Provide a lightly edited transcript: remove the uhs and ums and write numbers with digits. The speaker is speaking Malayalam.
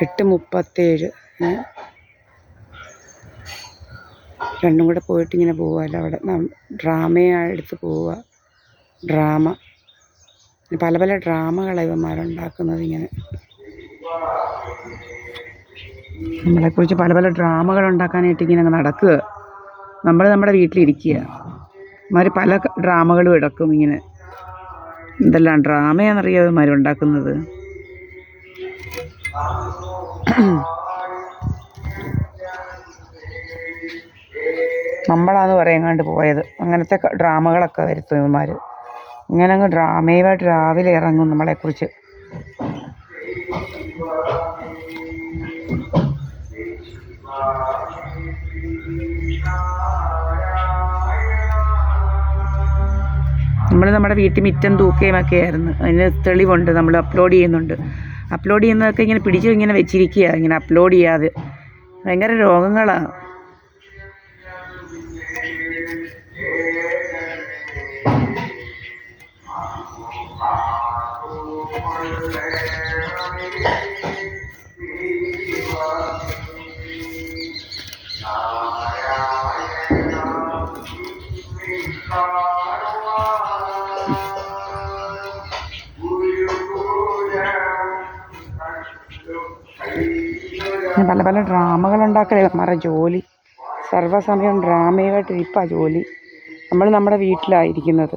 8:37. രണ്ടും കൂടെ പോയിട്ട് ഇങ്ങനെ പോവുകയല്ലോ. അവിടെ ഡ്രാമയെടുത്ത് പോവുക. ഡ്രാമ പല പല ഡ്രാമകളാണ് ഇവന്മാരുണ്ടാക്കുന്നത്. ഇങ്ങനെ നമ്മളെക്കുറിച്ച് പല പല ഡ്രാമകൾ ഉണ്ടാക്കാനായിട്ട് ഇങ്ങനെ നടക്കുക. നമ്മൾ നമ്മുടെ വീട്ടിലിരിക്കുക. ഇവന്മാർ പല ഡ്രാമകളും എടുക്കും. ഇങ്ങനെ എന്തെല്ലാം ഡ്രാമയാണെന്നറിയാം ഇവന്മാരുണ്ടാക്കുന്നത്. നമ്മളാന്ന് പറയാങ്ങാണ്ട് പോയത്. അങ്ങനത്തെ ഡ്രാമകളൊക്കെ വരുത്തും ഇവന്മാർ. ഇങ്ങനെ അങ്ങ് ഡ്രാമയുമായിട്ട് രാവിലെ ഇറങ്ങും നമ്മളെക്കുറിച്ച്. നമ്മൾ നമ്മുടെ വീട്ടിൽ മിറ്റം തൂക്കുകയൊക്കെ ആയിരുന്നു. അതിന് തെളിവുണ്ട്. നമ്മൾ അപ്ലോഡ് ചെയ്യുന്നുണ്ട്. അപ്ലോഡ് ചെയ്യുന്നതൊക്കെ ഇങ്ങനെ പിടിച്ച് ഇങ്ങനെ വെച്ചിരിക്കുക. ഇങ്ങനെ അപ്ലോഡ് ചെയ്യാതെ ഭയങ്കര രോഗങ്ങളാണ്. പല പല ഡ്രാമകളുണ്ടാക്കലേ നമ്മുടെ ജോലി. സർവ്വസമയം ഡ്രാമയുമായിട്ട് ഇരിപ്പാണ് ജോലി. നമ്മൾ നമ്മുടെ വീട്ടിലായിരിക്കുന്നത്.